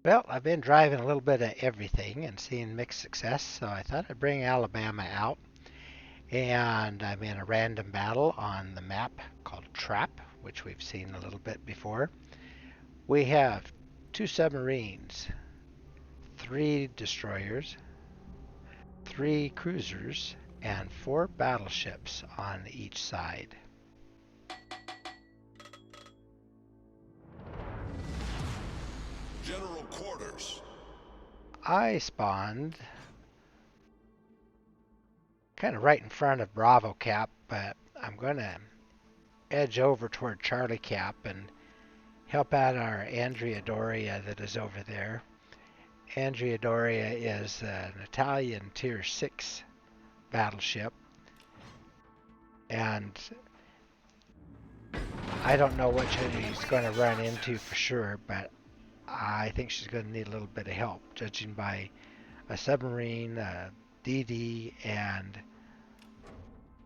Well, I've been driving a little bit of everything and seeing mixed success, so I thought I'd bring Alabama out. And I'm in a random battle on the map called Trap, which we've seen a little bit before. We have two submarines, three destroyers, three cruisers, and four battleships on each side. General quarters. I spawned kind of right in front of Bravo Cap, but I'm going to edge over toward Charlie Cap and help out our Andrea Doria that is over there. Andrea Doria is an Italian Tier 6 battleship, and I don't know what she's going to run into for sure, but I think she's going to need a little bit of help, judging by a submarine, a DD, and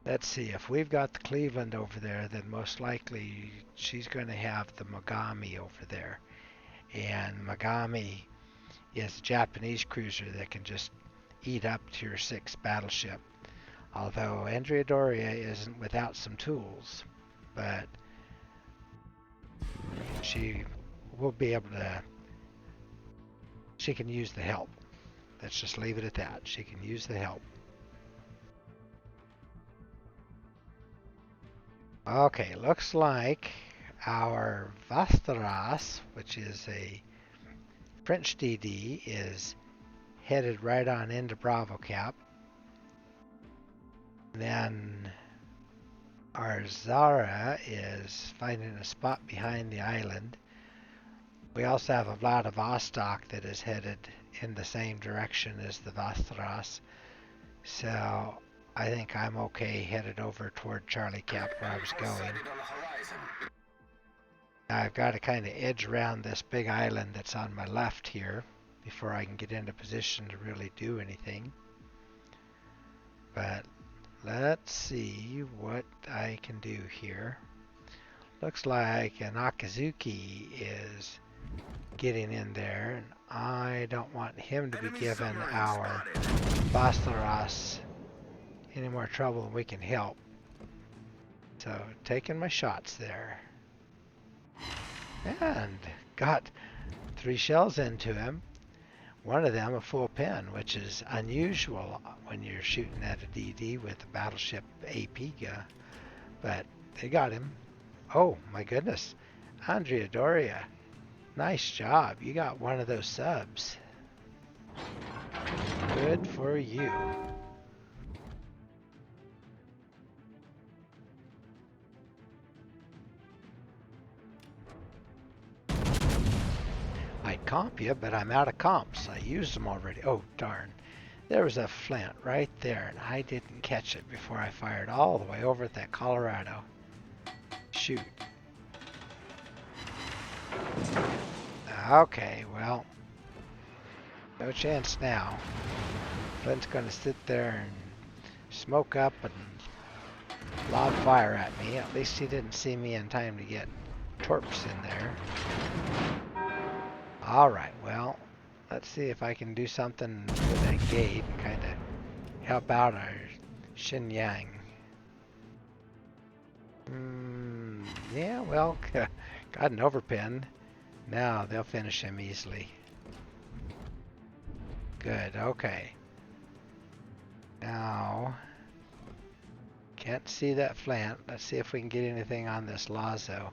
let's see, if we've got the Cleveland over there, then most likely she's going to have the Mogami over there. And Mogami is a Japanese cruiser that can just eat up Tier 6 battleship. Although Andrea Doria isn't without some tools, but she will be able to, she can use the help. Let's just leave it at that. She can use the help. Okay, looks like our Vasteras, which is a French DD, is headed right on into Bravo Cap. Then our Zara is finding a spot behind the island. We also have a Vladivostok that is headed in the same direction as the Vasteras. So I think I'm okay headed over toward Charlie Cap where I was going. Now I've got to kind of edge around this big island that's on my left here before I can get into position to really do anything. But let's see what I can do here. Looks like an Akazuki is getting in there, and I don't want him to be giving our Bastaras any more trouble than we can help. So taking my shots there. And got 3 shells into him. One of them a full pin, which is unusual when you're shooting at a DD with a battleship AP gun. But they got him. Oh my goodness. Andrea Doria, nice job. You got one of those subs. Good for you. I'd comp you, but I'm out of comps. I used them already. Oh, darn. There was a flint right there, and I didn't catch it before I fired all the way over at that Colorado. Shoot. Okay, well, no chance now. Flint's going to sit there and smoke up and lob fire at me. At least he didn't see me in time to get torps in there. Alright, well, let's see if I can do something with that gate and kind of help out our Shenyang. Yeah, well, got an overpin. Now they'll finish him easily. Good, okay. Now, can't see that flant. Let's see if we can get anything on this Lazo.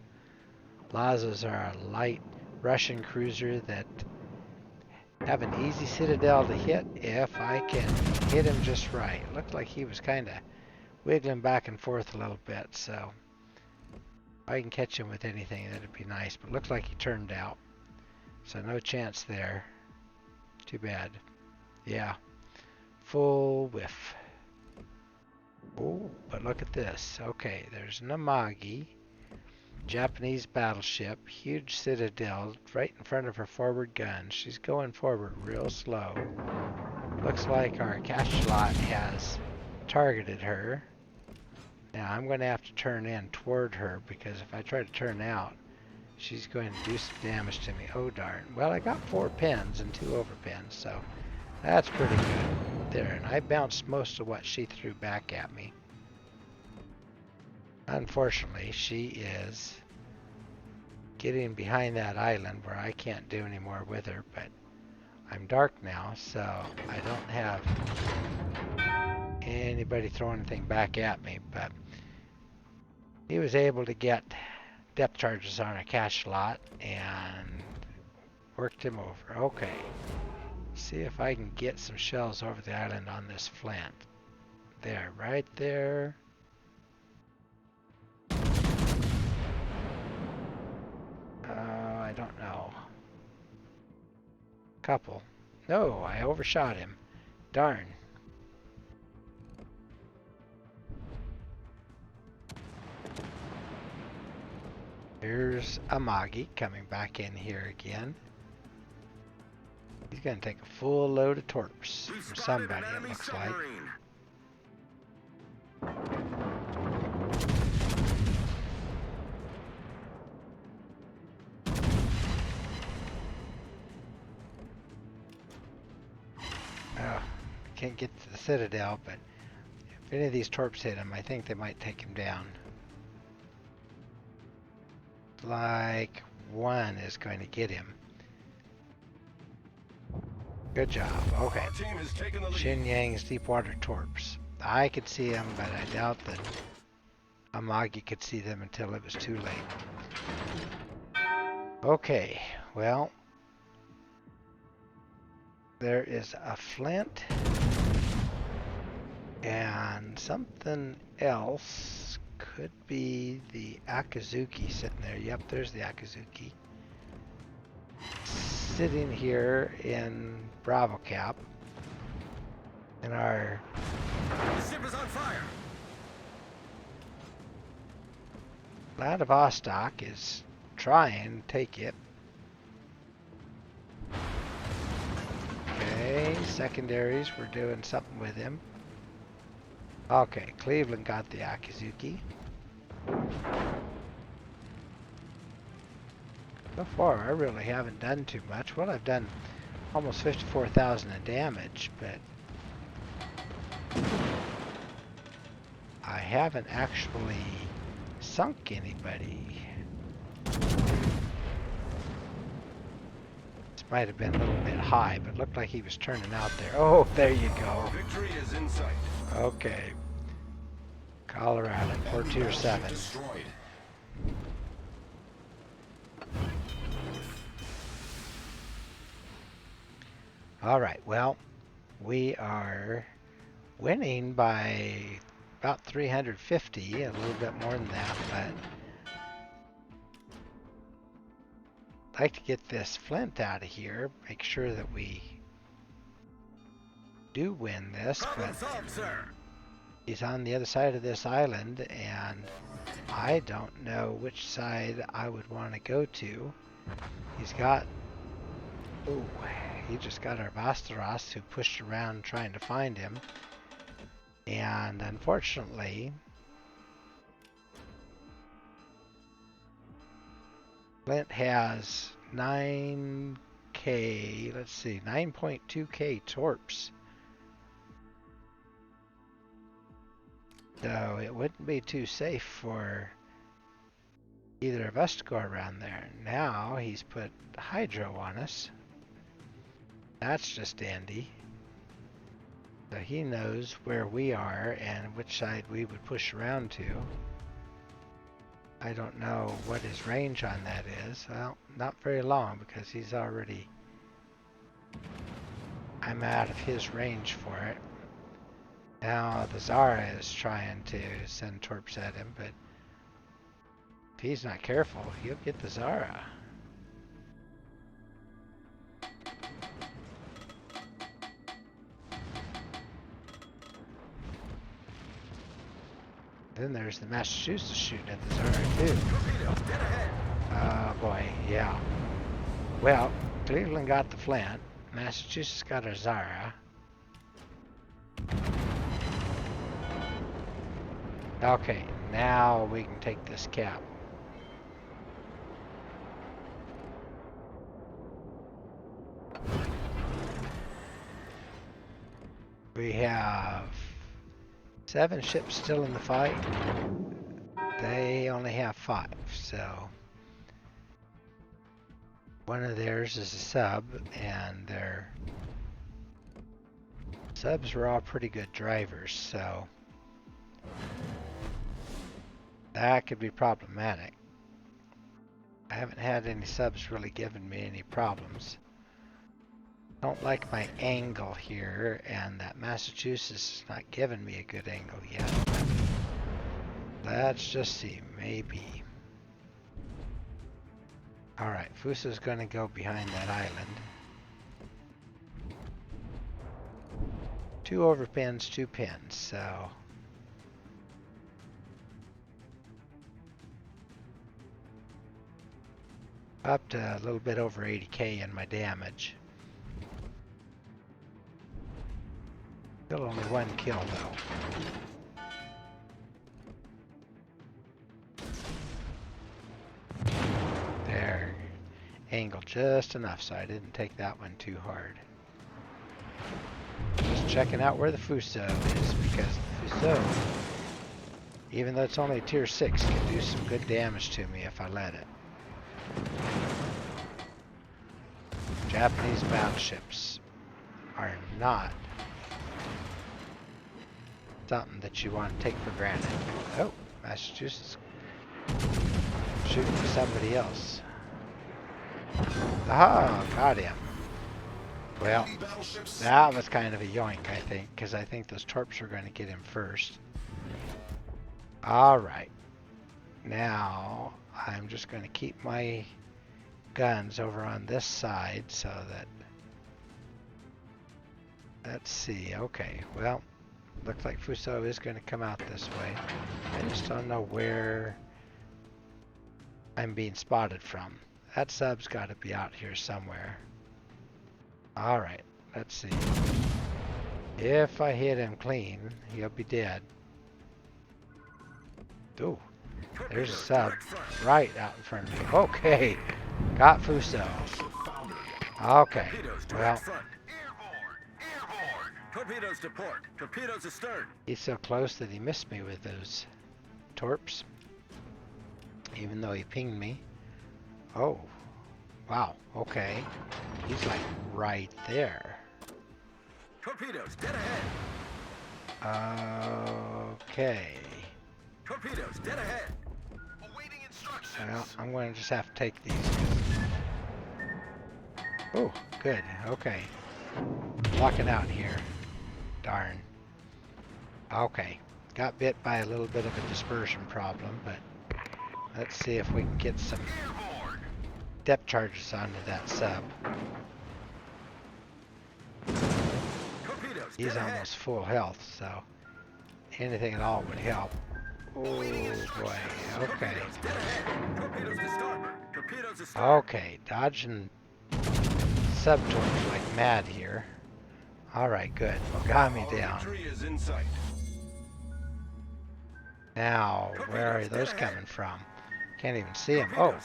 Lazos are a light Russian cruiser that have an easy citadel to hit if I can hit him just right. It looked like he was kind of wiggling back and forth a little bit, so if I can catch him with anything, that'd be nice. But it looks like he turned out, so no chance there. Too bad. Yeah, full whiff. Oh, but look at this. Okay, there's an Amagi. Japanese battleship, huge citadel right in front of her forward gun. She's going forward real slow. Looks like our cachalot has targeted her. Now I'm going to have to turn in toward her because if I try to turn out, She's going to do some damage to me. Oh darn. Well, I got 4 pins and 2 overpins, so that's pretty good. There, and I bounced most of what she threw back at me. Unfortunately, she is getting behind that island where I can't do any more with her, but I'm dark now, so I don't have anybody throwing anything back at me, but he was able to get depth charges on a cache lot and worked him over. Okay. See if I can get some shells over the island on this flint. There, right there. I don't know. Couple. No, I overshot him. Darn. Here's Amagi coming back in here again. He's going to take a full load of torps from somebody, it looks like. Can't get to the Citadel, but if any of these torps hit him, I think they might take him down. Like one is going to get him. Good job. Okay. Shin Yang's Deepwater Torps. I could see them, but I doubt that Amagi could see them until it was too late. Okay, well, there is a flint and something else. Could be the Akazuki sitting there. Yep, there's the Akazuki. Sitting here in Bravo Cap. And our ship is on fire. Vladivostok is trying to take it. Okay, secondaries, we're doing something with him. Okay, Cleveland got the Akazuki. So far, I really haven't done too much. Well, I've done almost 54,000 in damage, but I haven't actually sunk anybody. This might have been a little bit high, but looked like he was turning out there. Oh, there you go. Victory is in sight. Okay. Colorado, Port Tier 7. Destroyed. All right, well, we are winning by about 350, a little bit more than that, but I'd like to get this flint out of here, make sure that we do win this, but he's on the other side of this island, and I don't know which side I would want to go to. He's got, ooh, he just got our Vasteros, who pushed around trying to find him. And unfortunately, Flint has 9K, let's see, 9.2K torps. So it wouldn't be too safe for either of us to go around there. Now he's put hydro on us. That's just dandy. So he knows where we are and which side we would push around to. I don't know what his range on that is. Well, not very long because he's already... I'm out of his range for it. Now the Zara is trying to send torps at him, but if he's not careful, he'll get the Zara. Then there's the Massachusetts shooting at the Zara too. Oh boy, yeah. Well, Cleveland got the Flint. Massachusetts got a Zara. Okay, now we can take this cap. We have 7 ships still in the fight. They only have 5, so one of theirs is a sub, and their subs were all pretty good drivers, so that could be problematic. I haven't had any subs really giving me any problems. Don't like my angle here, and that Massachusetts is not giving me a good angle yet. Let's just see, maybe. Alright, Fuso's gonna go behind that island. 2 overpins, 2 pins, so up to a little bit over 80k in my damage. Still only 1 kill though. There. Angle just enough so I didn't take that one too hard. Just checking out where the Fuso is, because the Fuso, even though it's only tier 6, can do some good damage to me if I let it. Japanese battleships are not something that you want to take for granted. Oh, Massachusetts shooting for somebody else. Aha, got him. Well, that was kind of a yoink, I think, because I think those torps are going to get him first. Alright. Now, I'm just going to keep my guns over on this side so that... Let's see, okay, well, looks like Fuso is going to come out this way. I just don't know where I'm being spotted from. That sub's got to be out here somewhere. Alright, let's see. If I hit him clean, he'll be dead. Ooh, there's a sub right out in front of me. Okay, got Fuso. Okay, well, Torpedoes to port. Torpedoes astern. he's so close that he missed me with those torps, even though he pinged me. Oh, wow, okay. He's like right there. Torpedoes dead ahead. Okay. Torpedoes dead ahead. Awaiting instructions. Well, I'm going to just have to take these. Oh, good. Okay. Locking out here. Darn. Okay. Got bit by a little bit of a dispersion problem, but let's see if we can get some depth charges onto that sub. He's almost full health, so anything at all would help. Oh boy, okay. Okay, dodging sub-torps like mad here. Alright, good. Got me down. Now, where are those coming from? Can't even see them. Oh,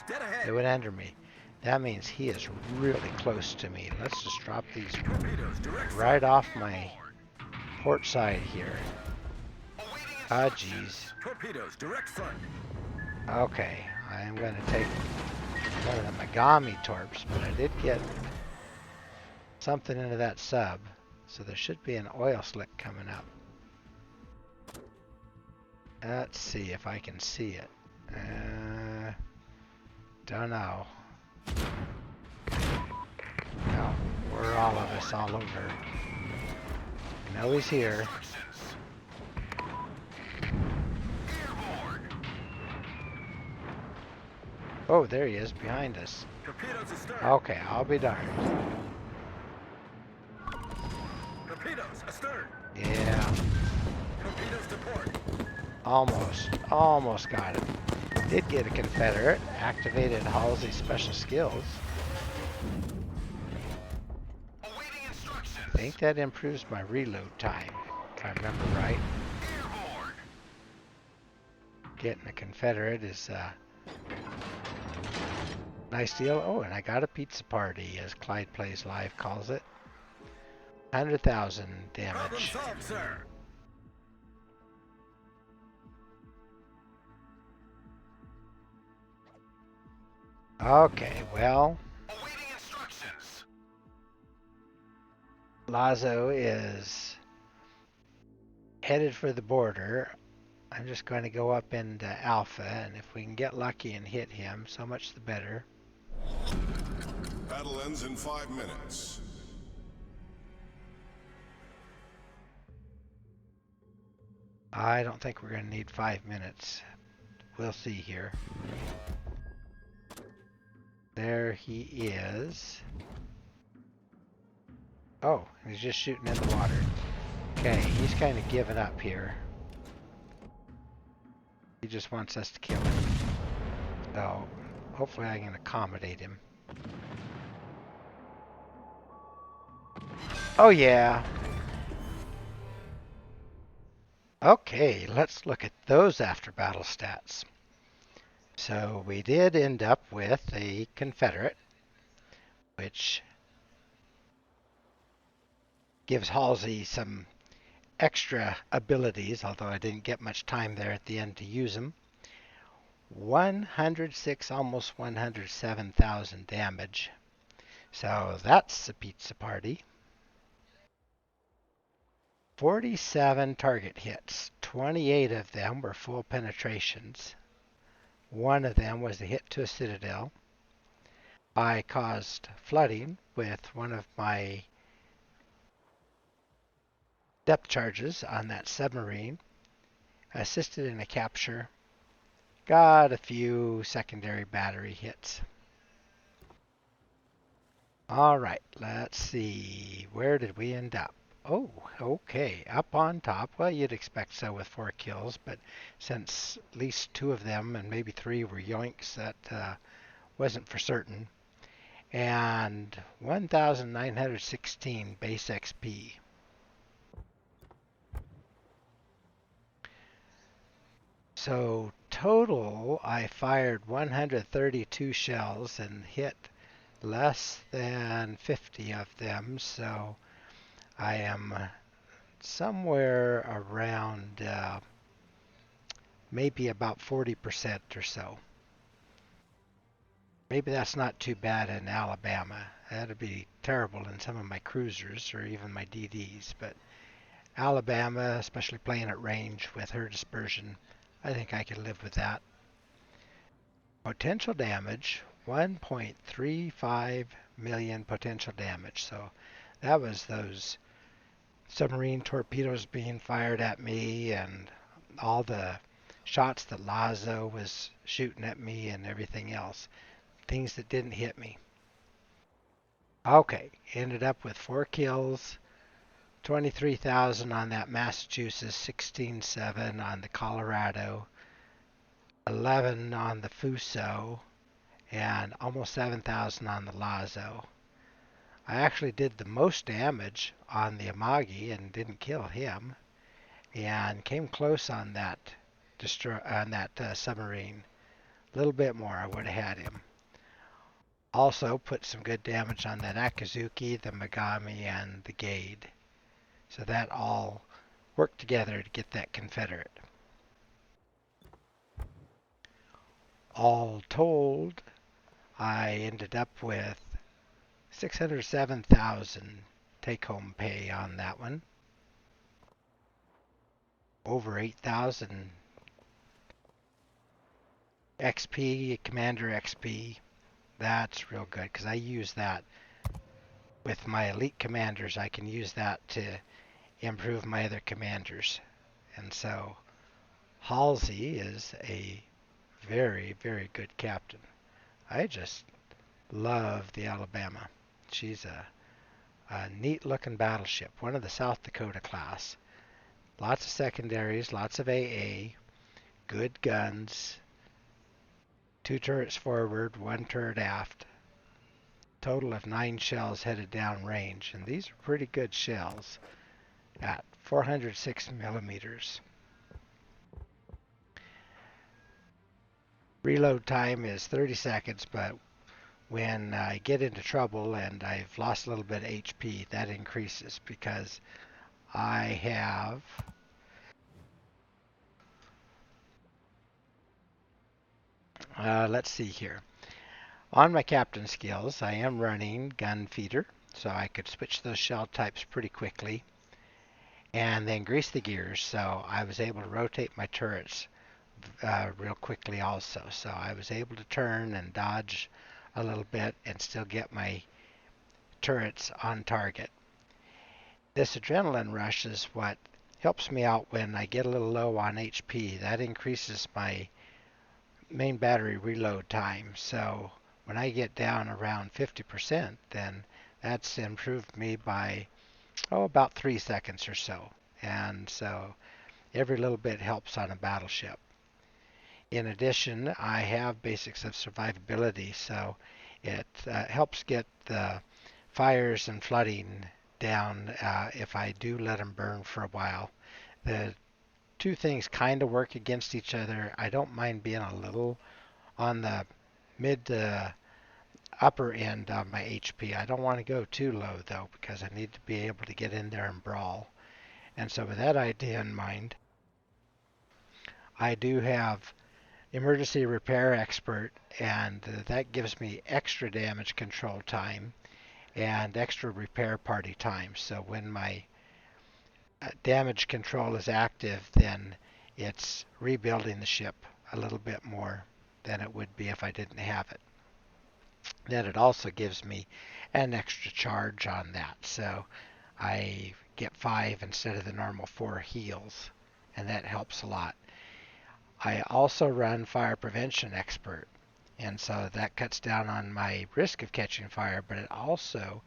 they went under me. That means he is really close to me. Let's just drop these right off my port side here. Ah, geez. Okay, I am going to take one of the Megami torps, but I did get something into that sub, so there should be an oil slick coming up. Let's see if I can see it. Don't know. No, we're all of us all over. I know he's here. Oh, there he is, behind us. Okay, I'll be darned. Yeah. Almost got him. Did get a Confederate. Activated Halsey's special skills. I think that improves my reload time, if I remember right. Getting a Confederate is a nice deal. Oh, and I got a pizza party, as Clyde Plays Live calls it. 100,000 Problem damage. solved, sir. Okay, well, Awaiting instructions. Lazo is headed for the border. I'm just going to go up into Alpha, and if we can get lucky and hit him, so much the better. Battle ends in 5 minutes. I don't think we're going to need 5 minutes. We'll see here. There he is. Oh, he's just shooting in the water. Okay, he's kind of giving up here. He just wants us to kill him. So, hopefully I can accommodate him. Oh yeah. Okay, let's look at those after battle stats. So we did end up with a Confederate, which gives Halsey some extra abilities, although I didn't get much time there at the end to use them. 106, almost 107,000 damage. So that's a pizza party. 47 target hits. 28 of them were full penetrations. One of them was a hit to a citadel. I caused flooding with one of my depth charges on that submarine. Assisted in a capture. Got a few secondary battery hits. Alright, let's see. Where did we end up? Oh, okay. Up on top. Well, you'd expect so with 4 kills, but since at least 2 of them and maybe 3 were yoinks, that wasn't for certain. And 1,916 base XP. So total, I fired 132 shells and hit less than 50 of them. So I am somewhere around maybe about 40% or so. Maybe that's not too bad in Alabama. That'd be terrible in some of my cruisers or even my DDs. But Alabama, especially playing at range with her dispersion, I think I could live with that. Potential damage, 1.35 million potential damage. So that was those submarine torpedoes being fired at me and all the shots that Lazo was shooting at me and everything else. Things that didn't hit me. Okay, ended up with 4 kills, 23,000 on that Massachusetts, 16,700 on the Colorado, 11 on the Fuso, and almost 7,000 on the Lazo. I actually did the most damage on the Amagi and didn't kill him, and came close on that submarine. A little bit more, I would have had him. Also put some good damage on that Akazuki, the Megami, and the Gade. So that all worked together to get that Confederate. All told, I ended up with 607,000 take-home pay on that one. Over 8,000 XP, Commander XP. That's real good because I use that with my elite commanders. I can use that to improve my other commanders. And so Halsey is a very, very good captain. I just love the Alabama. She's a neat looking battleship, one of the South Dakota class. Lots of secondaries, lots of AA, good guns, 2 turrets forward, 1 turret aft. Total of 9 shells headed down range, and these are pretty good shells at 406 millimeters. Reload time is 30 seconds, but when I get into trouble and I've lost a little bit of HP, that increases because I have let's see here. On my captain skills, I am running gun feeder, so I could switch those shell types pretty quickly and then grease the gears. So I was able to rotate my turrets real quickly also. So I was able to turn and dodge a little bit and still get my turrets on target. This adrenaline rush is what helps me out when I get a little low on HP. That increases my main battery reload time. So when I get down around 50%, then that's improved me by about 3 seconds or so. And so every little bit helps on a battleship. In addition, I have basics of survivability, so it helps get the fires and flooding down if I do let them burn for a while. The two things kind of work against each other. I don't mind being a little on the mid to upper end of my HP. I don't want to go too low though because I need to be able to get in there and brawl. And so with that idea in mind, I do have emergency repair expert, and that gives me extra damage control time and extra repair party time. So when my damage control is active, then it's rebuilding the ship a little bit more than it would be if I didn't have it. Then it also gives me an extra charge on that. So I get 5 instead of the normal 4 heals, and that helps a lot. I also run fire prevention expert, and so that cuts down on my risk of catching fire, but it also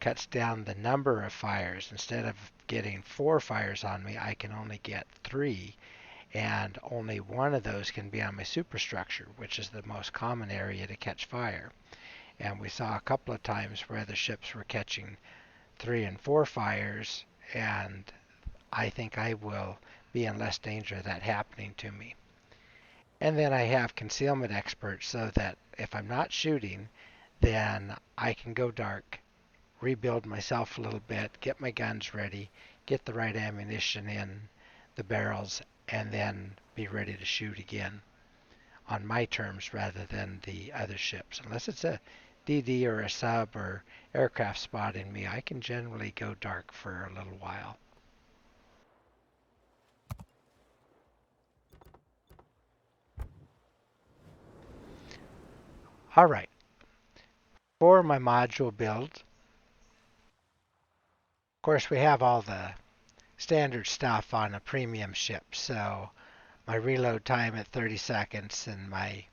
cuts down the number of fires. Instead of getting 4 fires on me, I can only get 3, and only one of those can be on my superstructure, which is the most common area to catch fire. And we saw a couple of times where the ships were catching 3 and 4 fires, and I think I will be in less danger of that happening to me. And then I have concealment expert so that if I'm not shooting, then I can go dark, rebuild myself a little bit, get my guns ready, get the right ammunition in the barrels, and then be ready to shoot again on my terms rather than the other ships. Unless it's a DD or a sub or aircraft spotting me, I can generally go dark for a little while. All right, for my module build, of course we have all the standard stuff on a premium ship. So my reload time at 30 seconds and my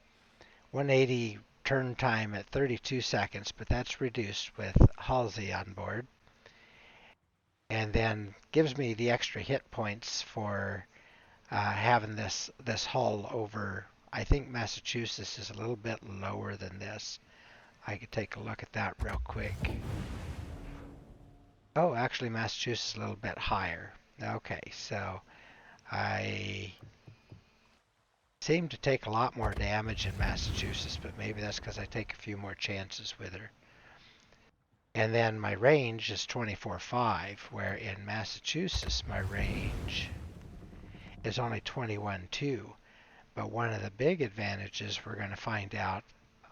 180 turn time at 32 seconds, but that's reduced with Halsey on board. And then gives me the extra hit points for having this hull over. I think Massachusetts is a little bit lower than this. I could take a look at that real quick. Oh, actually Massachusetts is a little bit higher. Okay, so I seem to take a lot more damage in Massachusetts, but maybe that's because I take a few more chances with her. And then my range is 24.5, where in Massachusetts my range is only 21.2. But one of the big advantages we're going to find out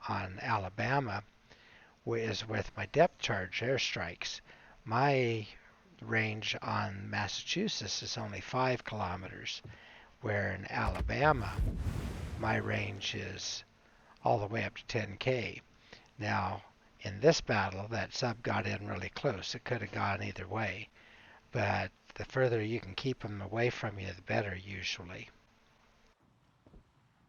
on Alabama is with my depth charge airstrikes. My range on Massachusetts is only 5 kilometers, where in Alabama my range is all the way up to 10K. Now, in this battle, that sub got in really close. It could have gone either way, but the further you can keep them away from you, the better usually.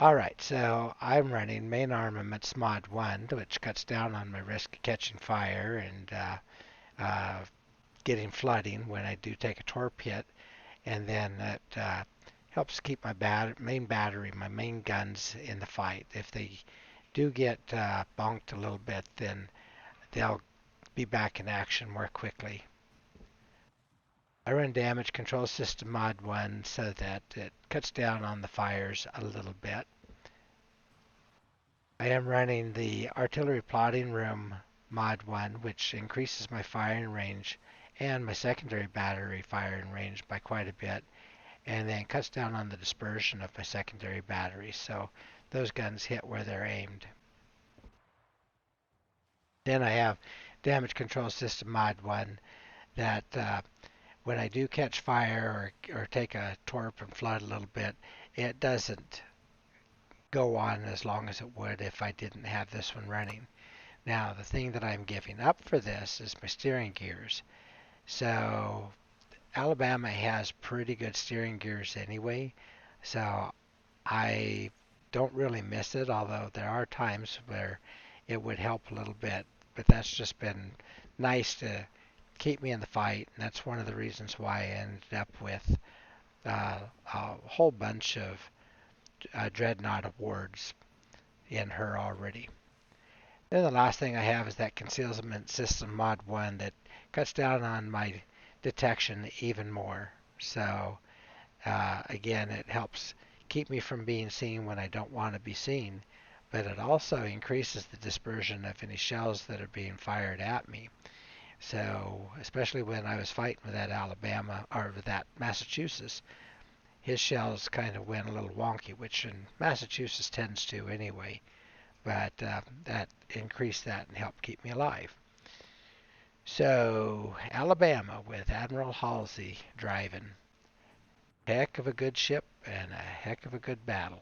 Alright, so I'm running main armaments mod 1, which cuts down on my risk of catching fire and getting flooding when I do take a torp hit, and then it helps keep my main battery, my main guns in the fight. If they do get bonked a little bit, then they'll be back in action more quickly. I run damage control system mod 1 so that it cuts down on the fires a little bit. I am running the artillery plotting room mod 1, which increases my firing range and my secondary battery firing range by quite a bit, and then cuts down on the dispersion of my secondary batteries, so those guns hit where they're aimed. Then I have damage control system mod 1 that when I do catch fire or take a torp and flood a little bit, it doesn't go on as long as it would if I didn't have this one running. Now, the thing that I'm giving up for this is my steering gears. So, Alabama has pretty good steering gears anyway, so I don't really miss it, although there are times where it would help a little bit. But that's just been nice to keep me in the fight, and that's one of the reasons why I ended up with a whole bunch of Dreadnought awards in her already. Then the last thing I have is that concealment system mod 1 that cuts down on my detection even more. So again, it helps keep me from being seen when I don't want to be seen, but it also increases the dispersion of any shells that are being fired at me. So especially when I was fighting with that Alabama or with that Massachusetts, his shells kind of went a little wonky, which in Massachusetts tends to anyway. But that increased that and helped keep me alive. So Alabama with Admiral Halsey driving. Heck of a good ship and a heck of a good battle.